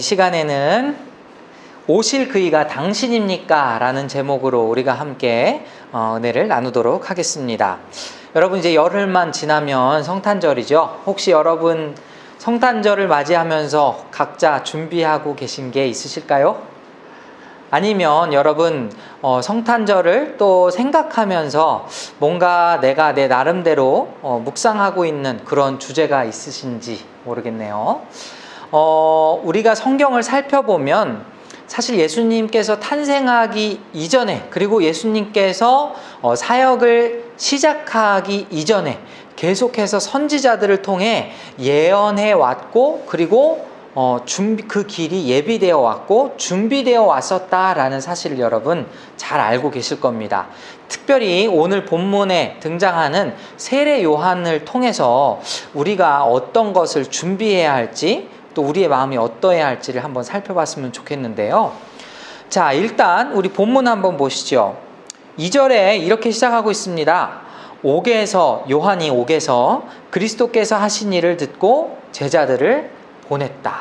시간에는 오실 그이가 당신입니까? 라는 제목으로 우리가 함께 은혜를 나누도록 하겠습니다. 여러분, 이제 열흘만 지나면 성탄절이죠. 혹시 여러분 성탄절을 맞이하면서 각자 준비하고 계신 게 있으실까요? 아니면 여러분 성탄절을 또 생각하면서 뭔가 내가 내 나름대로 묵상하고 있는 그런 주제가 있으신지 모르겠네요. 우리가 성경을 살펴보면 사실 예수님께서 탄생하기 이전에, 그리고 예수님께서 사역을 시작하기 이전에 계속해서 선지자들을 통해 예언해 왔고, 그리고 그 길이 예비되어 왔고 준비되어 왔었다라는 사실을 여러분 잘 알고 계실 겁니다. 특별히 오늘 본문에 등장하는 세례 요한을 통해서 우리가 어떤 것을 준비해야 할지, 또 우리의 마음이 어떠해야 할지를 한번 살펴봤으면 좋겠는데요. 자, 일단 우리 본문 한번 보시죠. 2절에 이렇게 시작하고 있습니다. 요한이 옥에서 그리스도께서 하신 일을 듣고 제자들을 보냈다.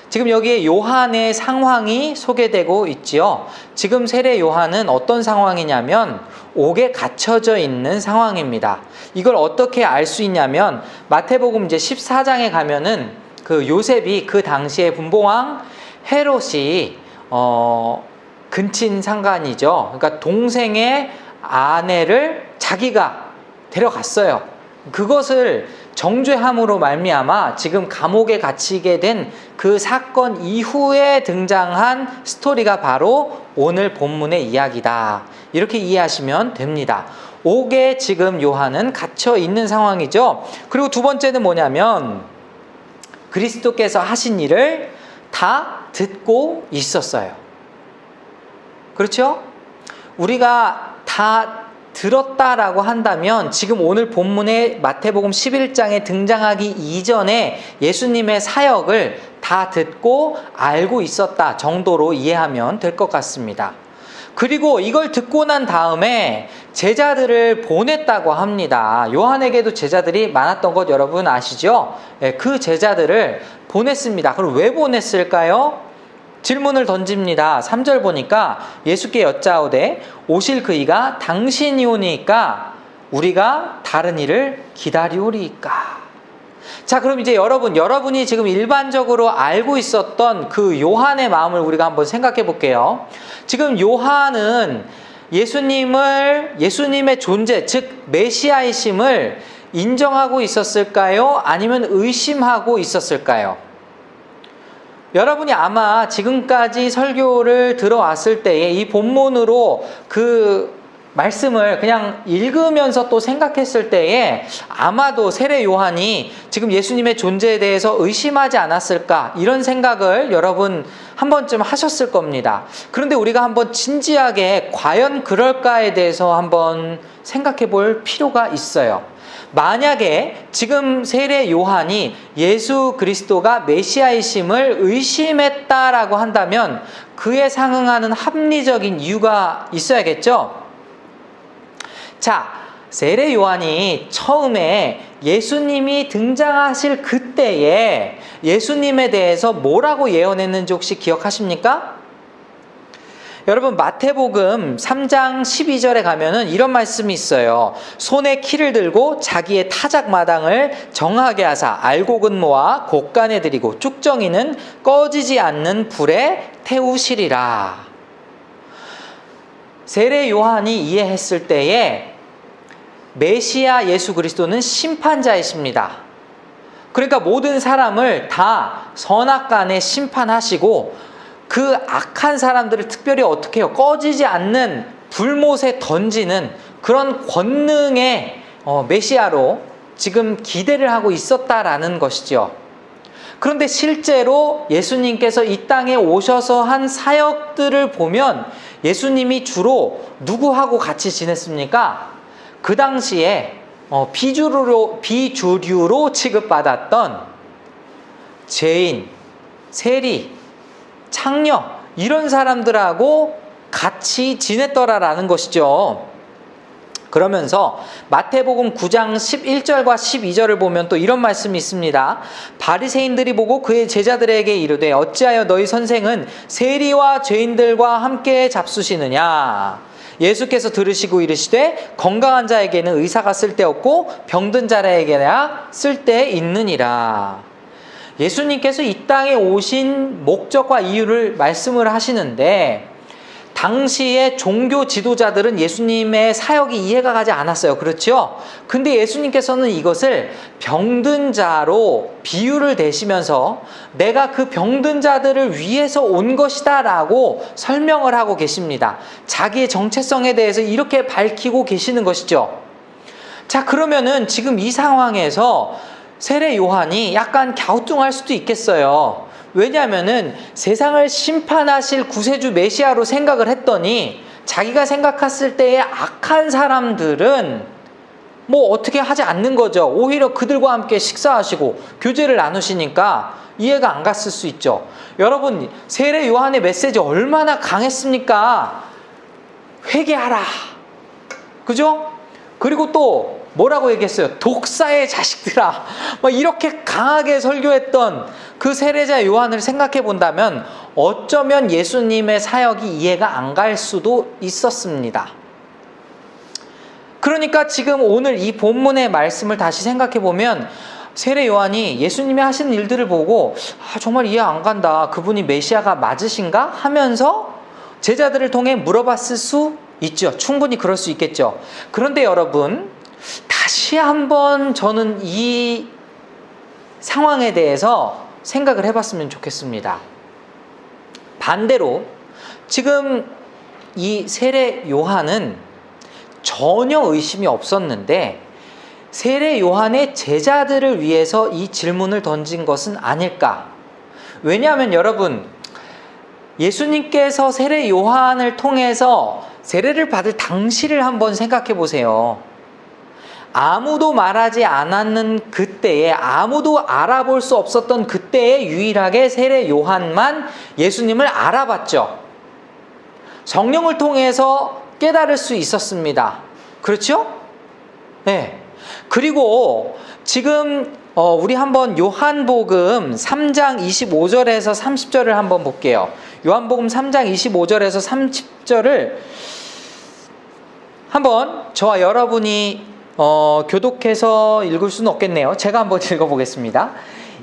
지금 여기에 요한의 상황이 소개되고 있지요. 지금 세례 요한은 어떤 상황이냐면 옥에 갇혀져 있는 상황입니다. 이걸 어떻게 알 수 있냐면 마태복음 이제 14장에 가면은 그 요셉이 그 당시에 분봉왕 헤롯이 근친 상간이죠. 그러니까 동생의 아내를 자기가 데려갔어요. 그것을 정죄함으로 말미암아 지금 감옥에 갇히게 된 그 사건 이후에 등장한 스토리가 바로 오늘 본문의 이야기다. 이렇게 이해하시면 됩니다. 옥에 지금 요한은 갇혀 있는 상황이죠. 그리고 두 번째는 뭐냐면 그리스도께서 하신 일을 다 듣고 있었어요. 그렇죠? 우리가 다 들었다라고 한다면 지금 오늘 본문의 마태복음 11장에 등장하기 이전에 예수님의 사역을 다 듣고 알고 있었다 정도로 이해하면 될 것 같습니다. 그리고 이걸 듣고 난 다음에 제자들을 보냈다고 합니다. 요한에게도 제자들이 많았던 것 여러분 아시죠? 그 제자들을 보냈습니다. 그럼 왜 보냈을까요? 질문을 던집니다. 3절 보니까 예수께 여짜오되 오실 그이가 당신이오니까 우리가 다른 이를 기다리오리이까. 자, 그럼 이제 여러분이 지금 일반적으로 알고 있었던 그 요한의 마음을 우리가 한번 생각해 볼게요. 지금 요한은 예수님의 존재, 즉 메시아이심을 인정하고 있었을까요? 아니면 의심하고 있었을까요? 여러분이 아마 지금까지 설교를 들어왔을 때에 이 본문으로 그 말씀을 그냥 읽으면서 또 생각했을 때에 아마도 세례 요한이 지금 예수님의 존재에 대해서 의심하지 않았을까, 이런 생각을 여러분 한 번쯤 하셨을 겁니다. 그런데 우리가 한번 진지하게 과연 그럴까에 대해서 한번 생각해 볼 필요가 있어요. 만약에 지금 세례 요한이 예수 그리스도가 메시아이심을 의심했다라고 한다면 그에 상응하는 합리적인 이유가 있어야겠죠? 자, 세례 요한이 처음에 예수님이 등장하실 그때에 예수님에 대해서 뭐라고 예언했는지 혹시 기억하십니까? 여러분, 마태복음 3장 12절에 가면은 이런 말씀이 있어요. 손에 키를 들고 자기의 타작 마당을 정하게 하사 알곡은 모아 곡간에 들이고 쭉정이는 꺼지지 않는 불에 태우시리라. 세례 요한이 이해했을 때에 메시아 예수 그리스도는 심판자이십니다. 그러니까 모든 사람을 다 선악간에 심판하시고 그 악한 사람들을 특별히 어떻게 해요? 꺼지지 않는 불못에 던지는 그런 권능의 메시아로 지금 기대를 하고 있었다라는 것이죠. 그런데 실제로 예수님께서 이 땅에 오셔서 한 사역들을 보면 예수님이 주로 누구하고 같이 지냈습니까? 그 당시에 비주류로 취급받았던 죄인, 세리, 창녀, 이런 사람들하고 같이 지냈더라라는 것이죠. 그러면서 마태복음 9장 11절과 12절을 보면 또 이런 말씀이 있습니다. 바리새인들이 보고 그의 제자들에게 이르되 어찌하여 너희 선생은 세리와 죄인들과 함께 잡수시느냐. 예수께서 들으시고 이르시되 건강한 자에게는 의사가 쓸데없고 병든 자에게나 쓸데있느니라. 예수님께서 이 땅에 오신 목적과 이유를 말씀을 하시는데 당시의 종교 지도자들은 예수님의 사역이 이해가 가지 않았어요. 그렇죠? 근데 예수님께서는 이것을 병든 자로 비유를 대시면서 내가 그 병든 자들을 위해서 온 것이다 라고 설명을 하고 계십니다. 자기의 정체성에 대해서 이렇게 밝히고 계시는 것이죠. 자, 그러면은 지금 이 상황에서 세례 요한이 약간 갸우뚱할 수도 있겠어요. 왜냐하면은 세상을 심판하실 구세주 메시아로 생각을 했더니 자기가 생각했을 때의 악한 사람들은 뭐 어떻게 하지 않는 거죠. 오히려 그들과 함께 식사하시고 교제를 나누시니까 이해가 안 갔을 수 있죠. 여러분, 세례 요한의 메시지 얼마나 강했습니까? 회개하라. 그죠? 그리고 또 뭐라고 얘기했어요? 독사의 자식들아. 막 이렇게 강하게 설교했던 그 세례자 요한을 생각해 본다면 어쩌면 예수님의 사역이 이해가 안 갈 수도 있었습니다. 그러니까 지금 오늘 이 본문의 말씀을 다시 생각해 보면 세례 요한이 예수님이 하시는 일들을 보고 정말 이해 안 간다. 그분이 메시아가 맞으신가? 하면서 제자들을 통해 물어봤을 수 있죠. 충분히 그럴 수 있겠죠. 그런데 여러분, 다시 한번 저는 이 상황에 대해서 생각을 해봤으면 좋겠습니다. 반대로 지금 이 세례 요한은 전혀 의심이 없었는데 세례 요한의 제자들을 위해서 이 질문을 던진 것은 아닐까? 왜냐하면 여러분, 예수님께서 세례 요한을 통해서 세례를 받을 당시를 한번 생각해 보세요. 아무도 말하지 않았는 그때에, 아무도 알아볼 수 없었던 그때에 유일하게 세례 요한만 예수님을 알아봤죠. 성령을 통해서 깨달을 수 있었습니다. 그렇죠? 네. 그리고 지금 우리 한번 요한복음 3장 25절에서 30절을 한번 볼게요. 요한복음 3장 25절에서 30절을 한번 저와 여러분이 교독해서 읽을 수는 없겠네요. 제가 한번 읽어보겠습니다.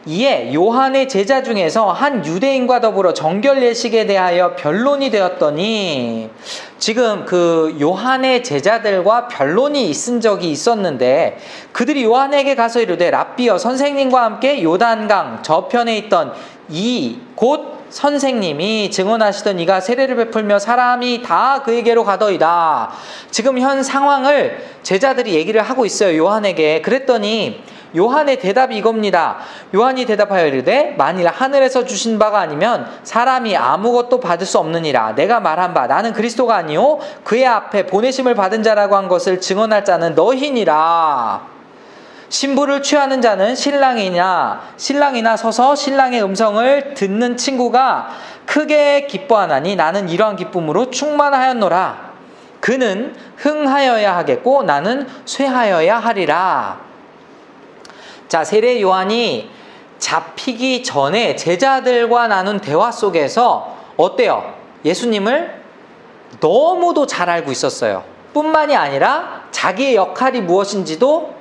이에 요한의 제자 중에서 한 유대인과 더불어 정결 예식에 대하여 변론이 되었더니, 지금 그 요한의 제자들과 변론이 있은 적이 있었는데 그들이 요한에게 가서 이르되 랍비여, 선생님과 함께 요단강 저편에 있던 이 곧 선생님이 증언하시던 이가 세례를 베풀며 사람이 다 그에게로 가더이다. 지금 현 상황을 제자들이 얘기를 하고 있어요, 요한에게. 그랬더니 요한의 대답이 이겁니다. 요한이 대답하여 이르되 만일 하늘에서 주신 바가 아니면 사람이 아무것도 받을 수 없느니라. 내가 말한 바 나는 그리스도가 아니요 그의 앞에 보내심을 받은 자라고 한 것을 증언할 자는 너희니라. 신부를 취하는 자는 신랑이나 서서 신랑의 음성을 듣는 친구가 크게 기뻐하나니 나는 이러한 기쁨으로 충만하였노라. 그는 흥하여야 하겠고 나는 쇠하여야 하리라. 자, 세례 요한이 잡히기 전에 제자들과 나눈 대화 속에서 어때요? 예수님을 너무도 잘 알고 있었어요. 뿐만이 아니라 자기의 역할이 무엇인지도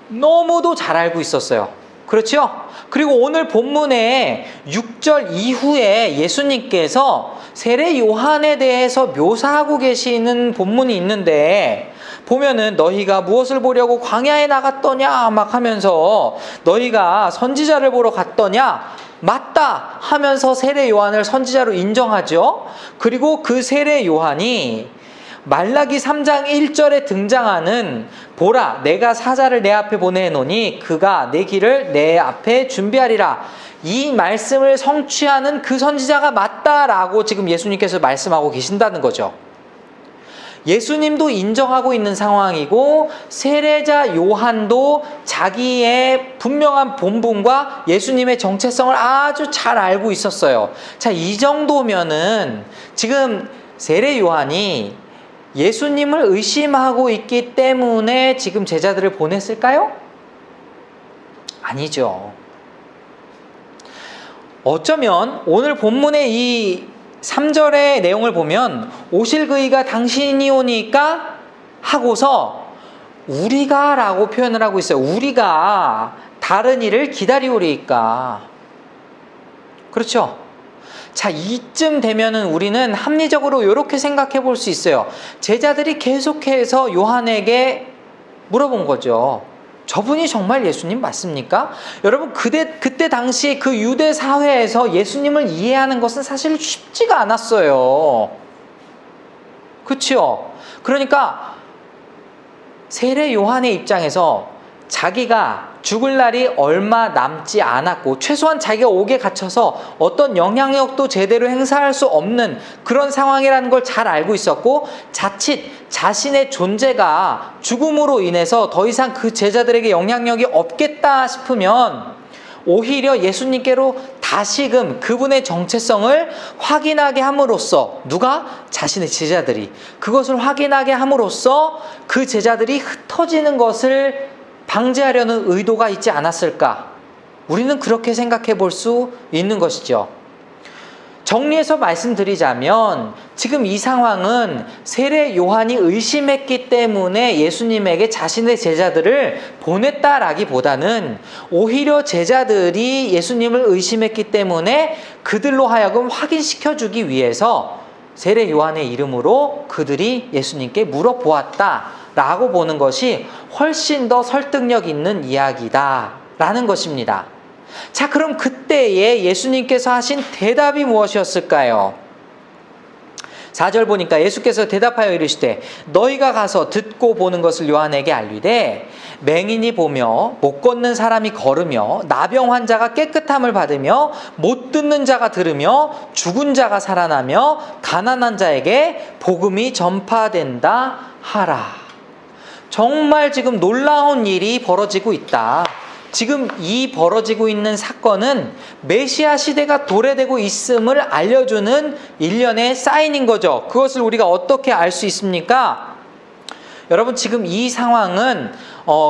너무도 잘 알고 있었어요. 그렇죠? 그리고 오늘 본문의 6절 이후에 예수님께서 세례 요한에 대해서 묘사하고 계시는 본문이 있는데 보면은 너희가 무엇을 보려고 광야에 나갔더냐 막 하면서 너희가 선지자를 보러 갔더냐 맞다 하면서 세례 요한을 선지자로 인정하죠. 그리고 그 세례 요한이 말라기 3장 1절에 등장하는 보라 내가 사자를 내 앞에 보내노니 그가 내 길을 내 앞에 준비하리라. 이 말씀을 성취하는 그 선지자가 맞다라고 지금 예수님께서 말씀하고 계신다는 거죠. 예수님도 인정하고 있는 상황이고 세례자 요한도 자기의 분명한 본분과 예수님의 정체성을 아주 잘 알고 있었어요. 자, 이 정도면은 지금 세례 요한이 예수님을 의심하고 있기 때문에 지금 제자들을 보냈을까요? 아니죠. 어쩌면 오늘 본문의 이 3절의 내용을 보면 오실 그이가 당신이 오니까 하고서 우리가 라고 표현을 하고 있어요. 우리가 다른 일을 기다리오리이까. 그렇죠? 자, 이쯤 되면은 우리는 합리적으로 이렇게 생각해 볼 수 있어요. 제자들이 계속해서 요한에게 물어본 거죠. 저분이 정말 예수님 맞습니까? 여러분, 그때 당시 그 유대 사회에서 예수님을 이해하는 것은 사실 쉽지가 않았어요. 그렇죠? 그러니까 세례 요한의 입장에서 자기가 죽을 날이 얼마 남지 않았고 최소한 자기가 옥에 갇혀서 어떤 영향력도 제대로 행사할 수 없는 그런 상황이라는 걸 잘 알고 있었고, 자칫 자신의 존재가 죽음으로 인해서 더 이상 그 제자들에게 영향력이 없겠다 싶으면 오히려 예수님께로 다시금 그분의 정체성을 확인하게 함으로써, 누가? 자신의 제자들이 그것을 확인하게 함으로써 그 제자들이 흩어지는 것을 방지하려는 의도가 있지 않았을까? 우리는 그렇게 생각해 볼 수 있는 것이죠. 정리해서 말씀드리자면 지금 이 상황은 세례 요한이 의심했기 때문에 예수님에게 자신의 제자들을 보냈다라기보다는 오히려 제자들이 예수님을 의심했기 때문에 그들로 하여금 확인시켜주기 위해서 세례 요한의 이름으로 그들이 예수님께 물어보았다라고 보는 것이 훨씬 더 설득력 있는 이야기다라는 것입니다. 자, 그럼 그때에 예수님께서 하신 대답이 무엇이었을까요? 4절 보니까 예수께서 대답하여 이르시되 너희가 가서 듣고 보는 것을 요한에게 알리되 맹인이 보며 못 걷는 사람이 걸으며 나병 환자가 깨끗함을 받으며 못 듣는 자가 들으며 죽은 자가 살아나며 가난한 자에게 복음이 전파된다 하라. 정말 지금 놀라운 일이 벌어지고 있다. 지금 이 벌어지고 있는 사건은 메시아 시대가 도래되고 있음을 알려주는 일련의 사인인 거죠. 그것을 우리가 어떻게 알 수 있습니까? 여러분, 지금 이 상황은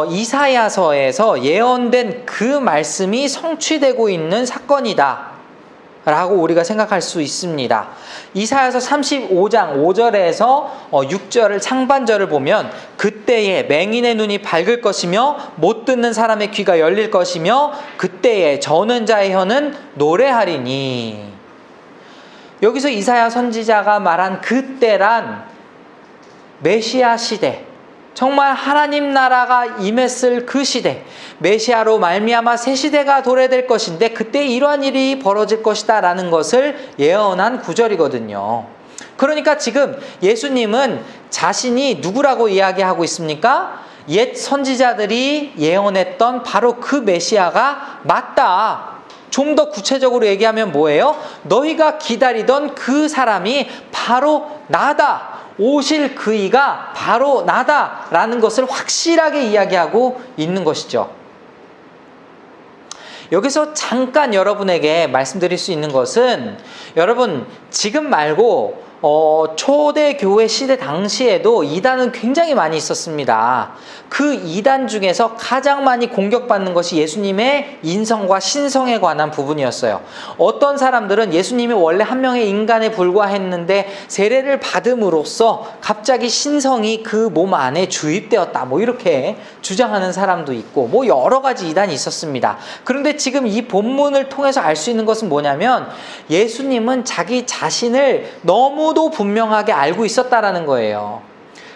이사야서에서 예언된 그 말씀이 성취되고 있는 사건이다 라고 우리가 생각할 수 있습니다. 이사야서 35장 5절에서 6절을 상반절을 보면 그때에 맹인의 눈이 밝을 것이며 못 듣는 사람의 귀가 열릴 것이며 그때에 저는 자의 혀는 노래하리니. 여기서 이사야 선지자가 말한 그때란 메시아 시대, 정말 하나님 나라가 임했을 그 시대, 메시아로 말미암아 새 시대가 도래될 것인데 그때 이러한 일이 벌어질 것이다 라는 것을 예언한 구절이거든요. 그러니까 지금 예수님은 자신이 누구라고 이야기하고 있습니까? 옛 선지자들이 예언했던 바로 그 메시아가 맞다. 좀 더 구체적으로 얘기하면 뭐예요? 너희가 기다리던 그 사람이 바로 나다. 오실 그이가 바로 나다라는 것을 확실하게 이야기하고 있는 것이죠. 여기서 잠깐 여러분에게 말씀드릴 수 있는 것은, 여러분 지금 말고 초대교회 시대 당시에도 이단은 굉장히 많이 있었습니다. 그 이단 중에서 가장 많이 공격받는 것이 예수님의 인성과 신성에 관한 부분이었어요. 어떤 사람들은 예수님이 원래 한 명의 인간에 불과했는데 세례를 받음으로써 갑자기 신성이 그 몸 안에 주입되었다, 뭐 이렇게 주장하는 사람도 있고, 뭐 여러 가지 이단이 있었습니다. 그런데 지금 이 본문을 통해서 알 수 있는 것은 뭐냐면 예수님은 자기 자신을 너무도 분명하게 알고 있었다라는 거예요.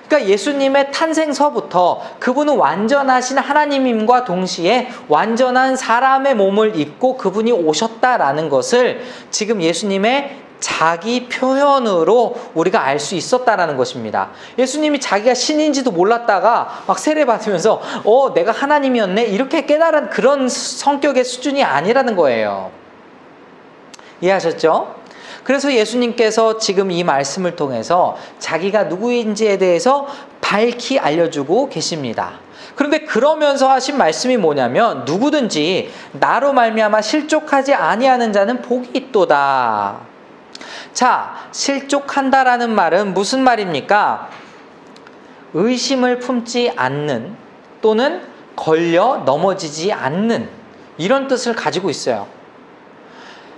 그러니까 예수님의 탄생서부터 그분은 완전하신 하나님임과 동시에 완전한 사람의 몸을 입고 그분이 오셨다라는 것을 지금 예수님의 자기 표현으로 우리가 알 수 있었다라는 것입니다. 예수님이 자기가 신인지도 몰랐다가 막 세례 받으면서 내가 하나님이었네 이렇게 깨달은 그런 성격의 수준이 아니라는 거예요. 이해하셨죠? 그래서 예수님께서 지금 이 말씀을 통해서 자기가 누구인지에 대해서 밝히 알려주고 계십니다. 그런데 그러면서 하신 말씀이 뭐냐면 누구든지 나로 말미암아 실족하지 아니하는 자는 복이 있도다. 자, 실족한다라는 말은 무슨 말입니까? 의심을 품지 않는 또는 걸려 넘어지지 않는 이런 뜻을 가지고 있어요.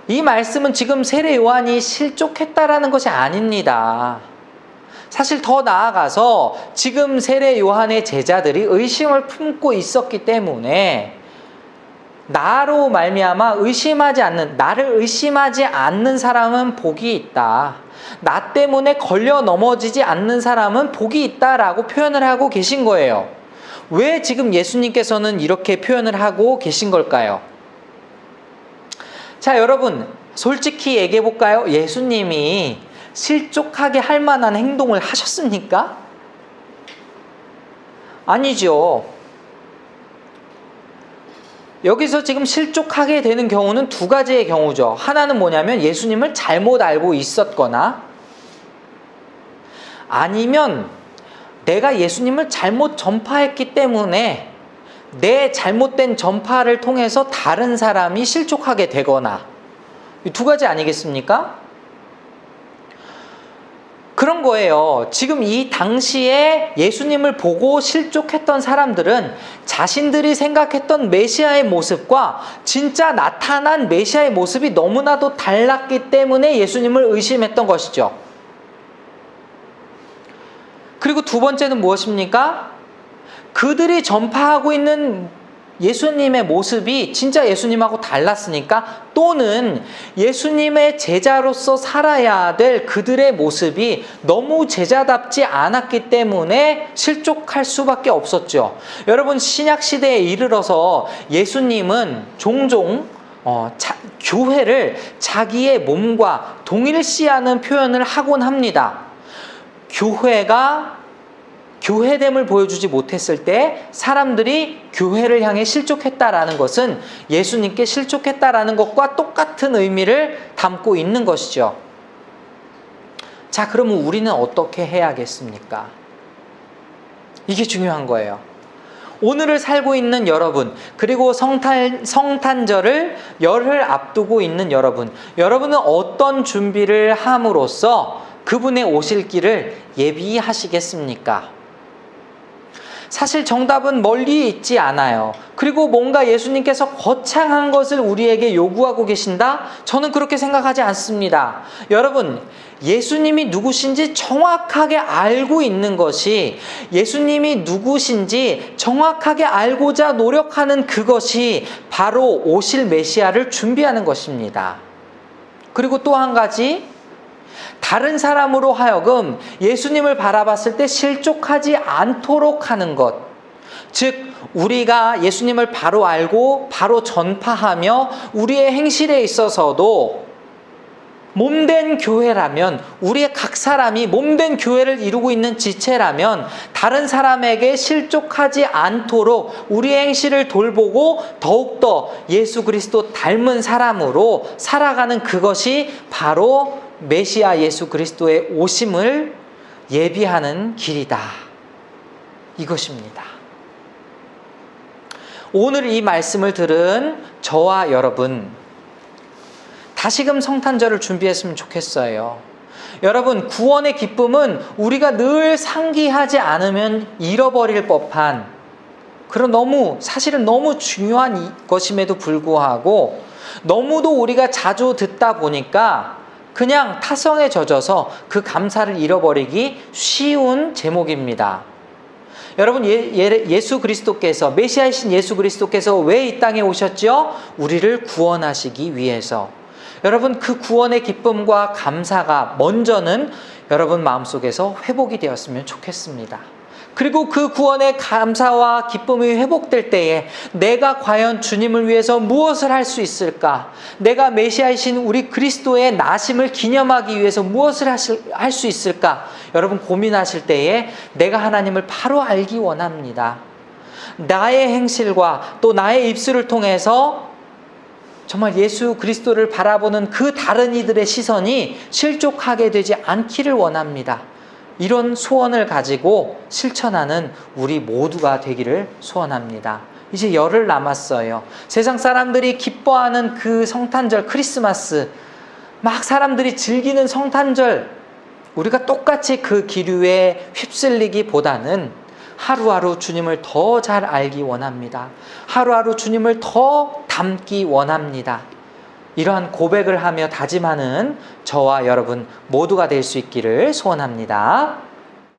이 말씀은 지금 세례 요한이 실족했다라는 것이 아닙니다. 사실 더 나아가서 지금 세례 요한의 제자들이 의심을 품고 있었기 때문에 나로 말미암아 나를 의심하지 않는 사람은 복이 있다. 나 때문에 걸려 넘어지지 않는 사람은 복이 있다라고 표현을 하고 계신 거예요. 왜 지금 예수님께서는 이렇게 표현을 하고 계신 걸까요? 자, 여러분, 솔직히 얘기해 볼까요? 예수님이 실족하게 할 만한 행동을 하셨습니까? 아니죠. 여기서 지금 실족하게 되는 경우는 두 가지의 경우죠. 하나는 뭐냐면 예수님을 잘못 알고 있었거나 아니면 내가 예수님을 잘못 전파했기 때문에 내 잘못된 전파를 통해서 다른 사람이 실족하게 되거나 이 두 가지 아니겠습니까? 그런 거예요. 지금 이 당시에 예수님을 보고 실족했던 사람들은 자신들이 생각했던 메시아의 모습과 진짜 나타난 메시아의 모습이 너무나도 달랐기 때문에 예수님을 의심했던 것이죠. 그리고 두 번째는 무엇입니까? 그들이 전파하고 있는 예수님의 모습이 진짜 예수님하고 달랐으니까 또는 예수님의 제자로서 살아야 될 그들의 모습이 너무 제자답지 않았기 때문에 실족할 수밖에 없었죠. 여러분, 신약시대에 이르러서 예수님은 종종 교회를 자기의 몸과 동일시하는 표현을 하곤 합니다. 교회가 교회됨을 보여주지 못했을 때 사람들이 교회를 향해 실족했다라는 것은 예수님께 실족했다라는 것과 똑같은 의미를 담고 있는 것이죠. 자, 그러면 우리는 어떻게 해야겠습니까? 이게 중요한 거예요. 오늘을 살고 있는 여러분, 그리고 성탄절을 열흘 앞두고 있는 여러분은 어떤 준비를 함으로써 그분의 오실 길을 예비하시겠습니까? 사실 정답은 멀리 있지 않아요. 그리고 뭔가 예수님께서 거창한 것을 우리에게 요구하고 계신다? 저는 그렇게 생각하지 않습니다. 여러분, 예수님이 누구신지 정확하게 알고 있는 것이, 예수님이 누구신지 정확하게 알고자 노력하는 그것이 바로 오실 메시아를 준비하는 것입니다. 그리고 또 한 가지, 다른 사람으로 하여금 예수님을 바라봤을 때 실족하지 않도록 하는 것. 즉, 우리가 예수님을 바로 알고 바로 전파하며 우리의 행실에 있어서도 몸된 교회라면, 우리의 각 사람이 몸된 교회를 이루고 있는 지체라면 다른 사람에게 실족하지 않도록 우리의 행실을 돌보고 더욱더 예수 그리스도 닮은 사람으로 살아가는 그것이 바로 메시아 예수 그리스도의 오심을 예비하는 길이다. 이것입니다. 오늘 이 말씀을 들은 저와 여러분, 다시금 성탄절을 준비했으면 좋겠어요. 여러분, 구원의 기쁨은 우리가 늘 상기하지 않으면 잃어버릴 법한 그런 사실은 너무 중요한 것임에도 불구하고 너무도 우리가 자주 듣다 보니까 그냥 타성에 젖어서 그 감사를 잃어버리기 쉬운 제목입니다. 여러분, 예수 그리스도께서, 메시아이신 예수 그리스도께서 왜 이 땅에 오셨죠? 우리를 구원하시기 위해서. 여러분, 그 구원의 기쁨과 감사가 먼저는 여러분 마음속에서 회복이 되었으면 좋겠습니다. 그리고 그 구원의 감사와 기쁨이 회복될 때에 내가 과연 주님을 위해서 무엇을 할 수 있을까? 내가 메시아이신 우리 그리스도의 나심을 기념하기 위해서 무엇을 할 수 있을까? 여러분 고민하실 때에 내가 하나님을 바로 알기 원합니다. 나의 행실과 또 나의 입술을 통해서 정말 예수 그리스도를 바라보는 그 다른 이들의 시선이 실족하게 되지 않기를 원합니다. 이런 소원을 가지고 실천하는 우리 모두가 되기를 소원합니다. 이제 열흘 남았어요. 세상 사람들이 기뻐하는 그 성탄절, 크리스마스, 막 사람들이 즐기는 성탄절, 우리가 똑같이 그 기류에 휩쓸리기보다는 하루하루 주님을 더 잘 알기 원합니다. 하루하루 주님을 더 닮기 원합니다. 이러한 고백을 하며 다짐하는 저와 여러분 모두가 될 수 있기를 소원합니다.